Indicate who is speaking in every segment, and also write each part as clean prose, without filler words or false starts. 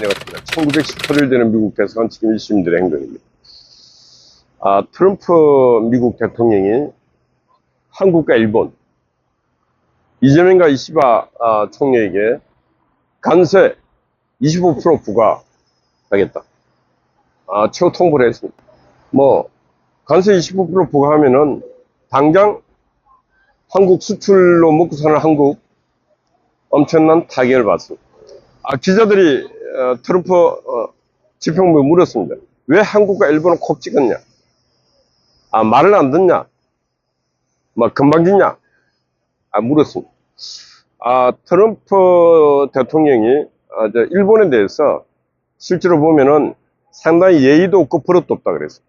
Speaker 1: 내렸습니다. 1918일 되는 미국 대선 지금 일시민들의 행동입니다. 트럼프 미국 대통령이 한국과 일본, 이재명과 이시바 총리에게 관세 25% 부과하겠다. 최후 통보를 했습니다. 관세 25% 부과하면은 당장 한국 수출로 먹고 사는 한국 엄청난 타격을 받습니다. 기자들이 트럼프 지평부에 물었습니다. 왜 한국과 일본은 콕 찍었냐? 말을 안 듣냐? 건방지냐? 물었습니다. 트럼프 대통령이 일본에 대해서 실제로 보면은 상당히 예의도 없고 버릇도 없다 그랬어요.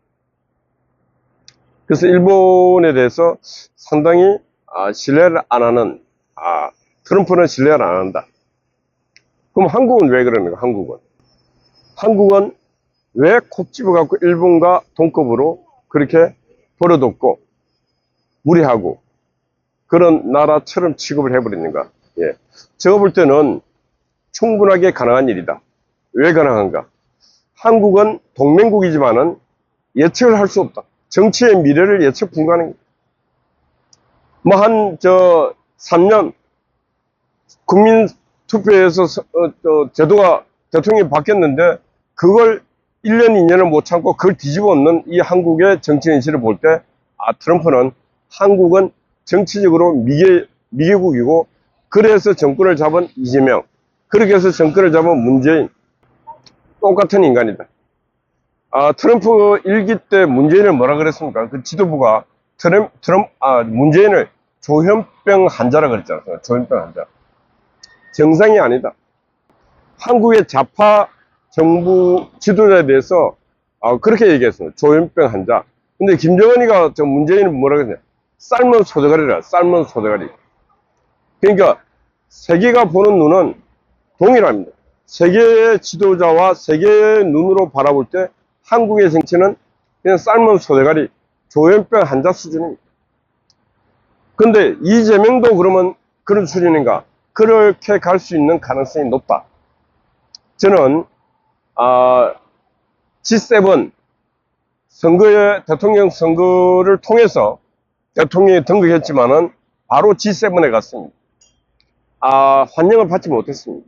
Speaker 1: 그래서 일본에 대해서 상당히 신뢰를 안 하는, 트럼프는 신뢰를 안 한다. 그럼 한국은 왜 그러는가? 한국은 왜 콕 집어갖고 일본과 동급으로 그렇게 버릇없고 무리하고 그런 나라처럼 취급을 해버리는가? 제가 볼 때는 충분하게 가능한 일이다. 왜 가능한가? 한국은 동맹국이지만은 예측을 할 수 없다. 정치의 미래를 예측 불가능합니다. 3년 국민투표에서 제도가 대통령이 바뀌었는데 그걸 1년, 2년을 못 참고 그걸 뒤집어 엎는 이 한국의 정치 현실을 볼 때 트럼프는 한국은 정치적으로 미개국이고 그래서 정권을 잡은 이재명, 그렇게 해서 정권을 잡은 문재인, 똑같은 인간이다. 트럼프 일기 때 문재인을 뭐라 그랬습니까? 그 지도부가 문재인을 조현병 환자라 그랬잖아요. 조현병 환자. 정상이 아니다. 한국의 좌파 정부 지도자에 대해서 그렇게 얘기했습니다. 조현병 환자. 근데 김정은이가 문재인을 뭐라 그랬냐? 삶은 소대가리라. 삶은 소대가리. 그러니까 세계가 보는 눈은 동일합니다. 세계의 지도자와 세계의 눈으로 바라볼 때 한국의 정치는 그냥 삶은 소대가리, 조현병 환자 수준입니다. 근데 이재명도 그러면 그런 수준인가? 그렇게 갈 수 있는 가능성이 높다. 저는 G7 대통령 선거를 통해서 대통령이 등극했지만은 바로 G7에 갔습니다. 환영을 받지 못했습니다.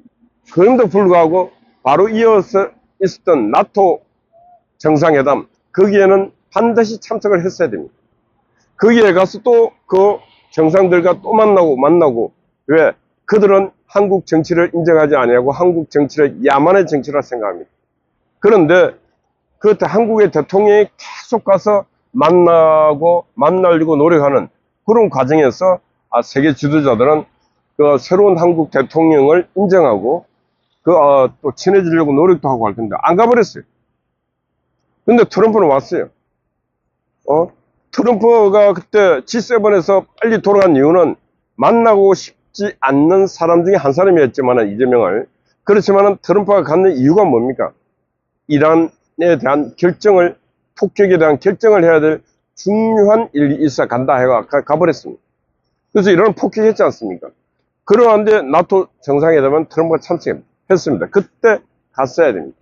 Speaker 1: 그럼에도 불구하고 바로 이어서 있었던 나토 정상회담, 거기에는 반드시 참석을 했어야 됩니다. 거기에 가서 또 그 정상들과 또 만나고, 왜? 그들은 한국 정치를 인정하지 아니하고 한국 정치를 야만의 정치라 생각합니다. 그런데 그때 한국의 대통령이 계속 가서 만나려고 노력하는 그런 과정에서 세계 지도자들은 그 새로운 한국 대통령을 인정하고 또 친해지려고 노력도 하고 할 텐데 안 가버렸어요. 근데 트럼프는 왔어요. 트럼프가 그때 G7에서 빨리 돌아간 이유는 만나고 싶지 않는 사람 중에 한 사람이었지만 이재명을. 그렇지만 트럼프가 갖는 이유가 뭡니까? 이란에 대한 폭격에 대한 결정을 해야 될 중요한 일이 있어 간다 해가 가버렸습니다. 그래서 이란은 폭격했지 않습니까? 그러한데 나토 정상회담은 트럼프가 참석했습니다. 그때 갔어야 됩니다.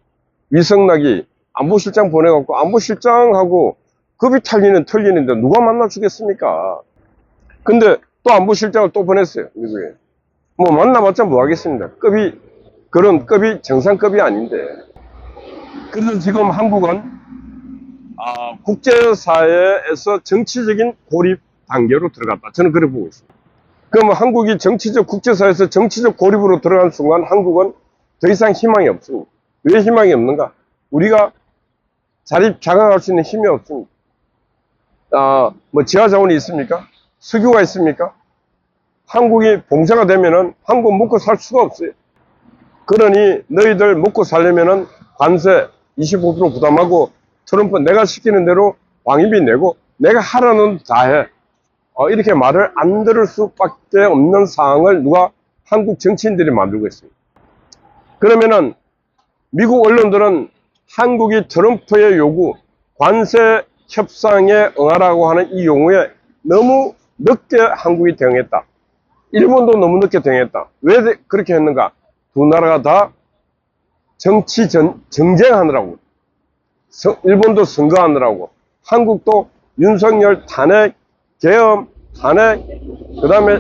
Speaker 1: 위성락이 안보실장 보내갖고 안보실장하고 급이 털리는데 누가 만나주겠습니까? 근데 또 안보실장을 또 보냈어요, 미국에. 만나봤자 뭐 하겠습니다. 그런 급이 정상급이 아닌데. 그래서 지금 한국은, 국제사회에서 정치적인 고립 단계로 들어갔다. 저는 그렇게 보고 있습니다. 그럼 한국이 국제사회에서 정치적 고립으로 들어간 순간 한국은 더 이상 희망이 없습니다. 왜 희망이 없는가? 우리가 자립장악할 수 있는 힘이 없습니다. 지하자원이 있습니까? 석유가 있습니까? 한국이 봉쇄가 되면은 한국 먹고 살 수가 없어요. 그러니 너희들 먹고 살려면은 관세 25% 부담하고 트럼프 내가 시키는 대로 방위비 내고 내가 하라는 다 해. 이렇게 말을 안 들을 수밖에 없는 상황을 한국 정치인들이 만들고 있습니다. 그러면은 미국 언론들은 한국이 트럼프의 요구, 관세 협상에 응하라고 하는 이 용어에 너무 늦게 한국이 대응했다. 일본도 너무 늦게 대응했다. 왜 그렇게 했는가? 두 나라가 다 정쟁하느라고. 일본도 선거하느라고. 한국도 윤석열 탄핵, 계엄, 탄핵, 그 다음에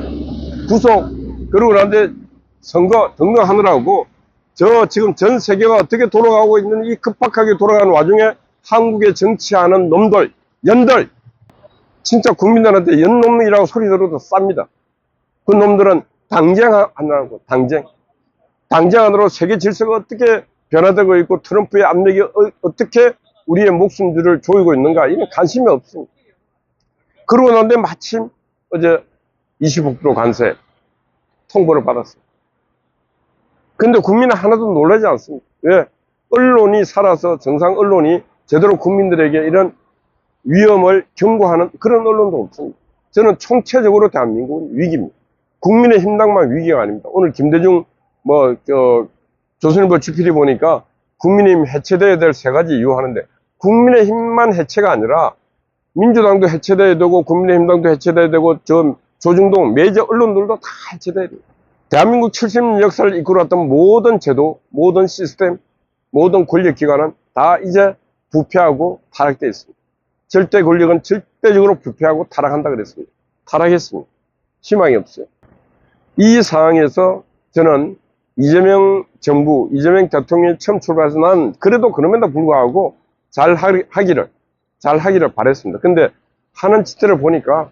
Speaker 1: 구속, 그러고 난데 선거 등등 하느라고 지금 전 세계가 어떻게 돌아가고 있는 이 급박하게 돌아가는 와중에 한국에 정치하는 놈들, 연들, 진짜 국민들한테 연놈이라고 소리 들어도 쌉니다. 그 놈들은 당쟁하느라고, 당쟁하느라고 세계 질서가 어떻게 변화되고 있고 트럼프의 압력이 어떻게 우리의 목숨들을 조이고 있는가, 이런 관심이 없습니다. 그러고 난데 마침 어제 25% 관세 통보를 받았어요. 근데 국민은 하나도 놀라지 않습니다. 왜? 언론이 살아서, 정상 언론이 제대로 국민들에게 이런 위험을 경고하는 그런 언론도 없습니다. 저는 총체적으로 대한민국은 위기입니다. 국민의힘당만 위기가 아닙니다. 오늘 김대중 조선일보 GPD 보니까 국민의힘 해체돼야 될 3가지 이유 하는데, 국민의힘만 해체가 아니라 민주당도 해체돼야 되고 국민의힘당도 해체돼야 되고 조중동 메이저 언론들도 다 해체돼야 돼요. 대한민국 70년 역사를 이끌어왔던 모든 제도, 모든 시스템, 모든 권력기관은 다 이제 부패하고 타락되어 있습니다. 절대 권력은 절대적으로 부패하고 타락한다 그랬습니다. 타락했습니다. 희망이 없어요. 이 상황에서 저는 이재명 정부, 이재명 대통령이 처음 출발해서 난 그래도 그럼에도 불구하고 잘 하기를 바랬습니다. 근데 하는 짓들을 보니까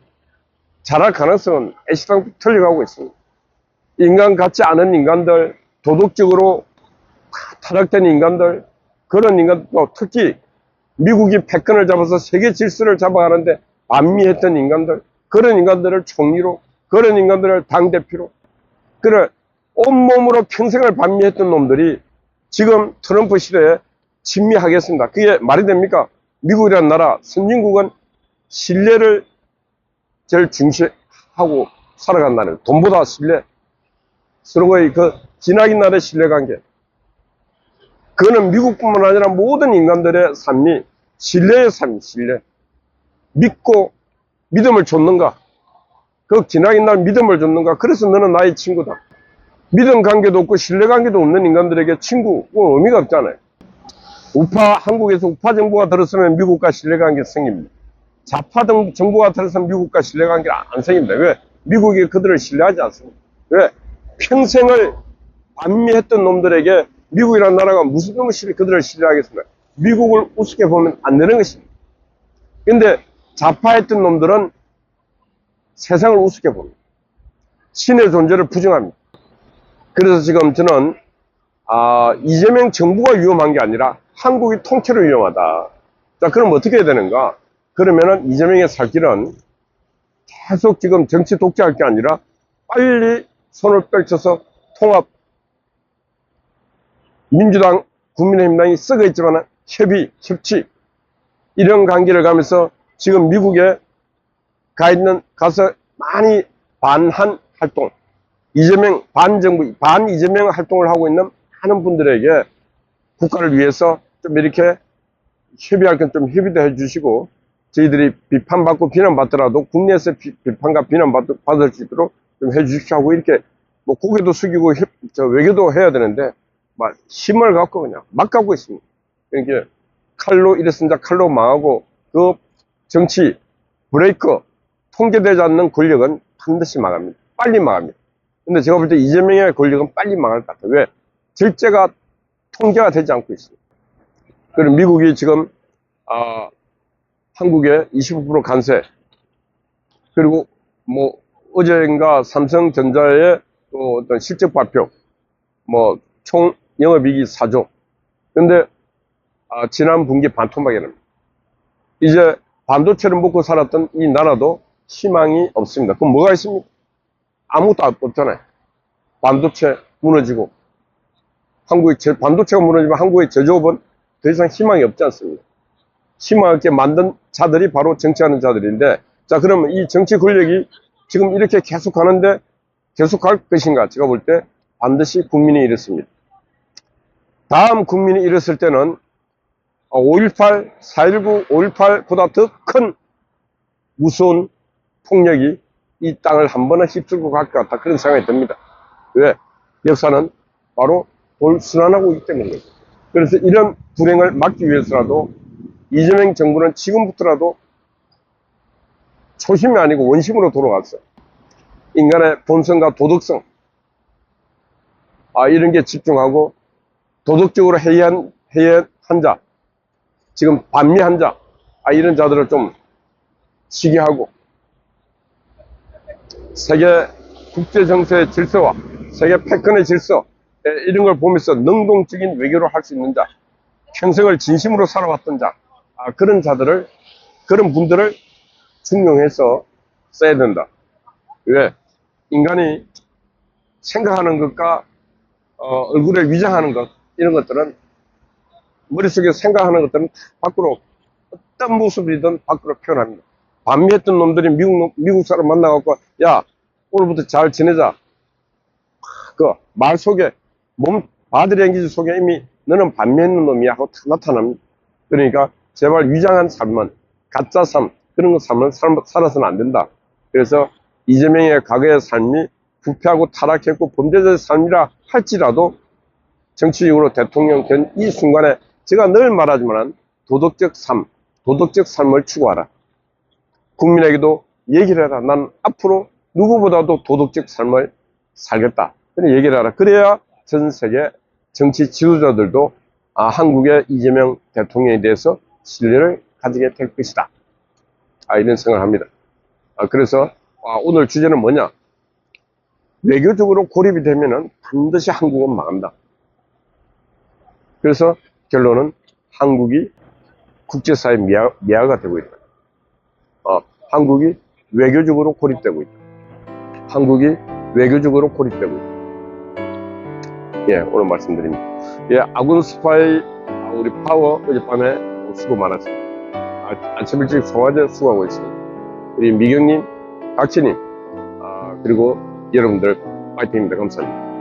Speaker 1: 잘할 가능성은 애시당초 틀려가고 있습니다. 인간 같지 않은 인간들, 도덕적으로 타락된 인간들, 그런 인간도 특히 미국이 패권을 잡아서 세계 질서를 잡아가는데 반미했던 인간들, 그런 인간들을 총리로, 그런 인간들을 당대표로, 그래 온몸으로 평생을 반미했던 놈들이 지금 트럼프 시대에 친미하겠습니다. 그게 말이 됩니까? 미국이라는 나라, 선진국은 신뢰를 제일 중시하고 살아간다는, 돈보다 신뢰, 서로의 그 기나긴 날의 신뢰관계, 그거는 미국뿐만 아니라 모든 인간들의 삶이 신뢰의 삶이, 신뢰. 믿고 믿음을 줬는가, 그 기나긴 날 믿음을 줬는가, 그래서 너는 나의 친구다. 믿음 관계도 없고 신뢰 관계도 없는 인간들에게 친구는 의미가 없잖아요. 한국에서 우파 정부가 들었으면 미국과 신뢰관계 생깁니다. 좌파 정부가 들었으면 미국과 신뢰관계가 안 생깁니다. 왜? 미국이 그들을 신뢰하지 않습니다. 왜? 평생을 반미했던 놈들에게 미국이라는 나라가 무슨 놈의 그들을 신뢰하겠습니까? 미국을 우습게 보면 안 되는 것입니다. 근데 좌파했던 놈들은 세상을 우습게 봅니다. 신의 존재를 부정합니다. 그래서 지금 저는 이재명 정부가 위험한 게 아니라 한국이 통째로 위험하다. 자, 그럼 어떻게 해야 되는가? 그러면은 이재명의 살 길은 계속 지금 정치 독재할 게 아니라 빨리 손을 펼쳐서 통합, 민주당, 국민의힘당이 썩어 있지만 협치, 이런 관계를 가면서 지금 미국에 가서 많이 반한 활동, 반정부, 이재명 활동을 하고 있는 많은 분들에게 국가를 위해서 좀 이렇게 협의할 건 좀 협의도 해주시고, 저희들이 비판받고 비난받더라도 국내에서 비판과 비난받을 수 있도록 좀 해주십시오 하고, 이렇게 뭐 고개도 숙이고 외교도 해야 되는데 막 힘을 갖고 그냥 막 갖고 있습니다. 그러니까 칼로 이랬으니까 칼로 망하고, 그 정치 브레이크, 통제되지 않는 권력은 반드시 망합니다. 빨리 망합니다. 근데 제가 볼 때 이재명의 권력은 빨리 망할 것 같아요. 왜? 절제가 통제가 되지 않고 있습니다. 그리고 미국이 지금 한국에 25% 관세, 그리고 뭐 어제인가 삼성전자의 또 어떤 실적 발표, 뭐 총 영업이익이 4조. 근데 지난 분기 반토막이랍니다. 이제 반도체를 먹고 살았던 이 나라도 희망이 없습니다. 그럼 뭐가 있습니까? 아무것도 없잖아요. 반도체 무너지고, 반도체가 무너지면 한국의 제조업은 더 이상 희망이 없지 않습니다. 희망 있게 만든 자들이 바로 정치하는 자들인데, 자, 그러면 이 정치 권력이 지금 이렇게 계속 가는데 계속 갈 것인가? 제가 볼 때 반드시 국민이 잃었습니다. 다음 국민이 잃었을 때는 5.18, 4.19, 5.18보다 더 큰 무서운 폭력이 이 땅을 한 번은 휩쓸고 갈 것 같다. 그런 생각이 듭니다. 왜? 역사는 바로 돌순환하고 있기 때문입니다. 그래서 이런 불행을 막기 위해서라도 이재명 정부는 지금부터라도 초심이 아니고 원심으로 돌아갔어. 인간의 본성과 도덕성, 이런 게 집중하고 도덕적으로 해이한 자, 지금 반미한 자, 이런 자들을 좀 시기하고 세계 국제 정세의 질서와 세계 패권의 질서 이런 걸 보면서 능동적인 외교를 할 수 있는 자, 평생을 진심으로 살아왔던 자, 그런 자들을, 그런 분들을 중용해서 써야 된다. 왜? 인간이 생각하는 것과 얼굴에 위장하는 것, 이런 것들은 머릿속에 생각하는 것들은 밖으로 어떤 모습이든 밖으로 표현합니다. 반미했던 놈들이 미국 사람 만나갖고 야 오늘부터 잘 지내자. 그 말 속에 바디랭귀지 속에 이미 너는 반미했는 놈이야 하고 다 나타납니다. 그러니까 제발 위장한 삶은 가짜 삶 그런 거 삶은 살아서는 안 된다. 그래서 이재명의 과거의 삶이 부패하고 타락했고 범죄자의 삶이라 할지라도 정치적으로 대통령 된 이 순간에 제가 늘 말하지만 도덕적 삶을 추구하라. 국민에게도 얘기를 해라. 난 앞으로 누구보다도 도덕적 삶을 살겠다. 그런 얘기를 하라. 그래야 전 세계 정치 지도자들도 한국의 이재명 대통령에 대해서 신뢰를 가지게 될 것이다. 이런 생각을 합니다. 그래서 오늘 주제는 뭐냐? 외교적으로 고립이 되면은 반드시 한국은 망한다. 그래서 결론은 한국이 국제사회 미아가 되고 있다. 한국이 외교적으로 고립되고 있다. 한국이 외교적으로 고립되고 있다. 예, 오늘 말씀드립니다. 예, 아군 스파이 우리 파워 어젯밤에 수고 많았습니다. 아침 일찍 송화제 수고하고 있습니다. 우리 미경님, 박진님, 그리고 여러분들 파이팅입니다. 감사합니다.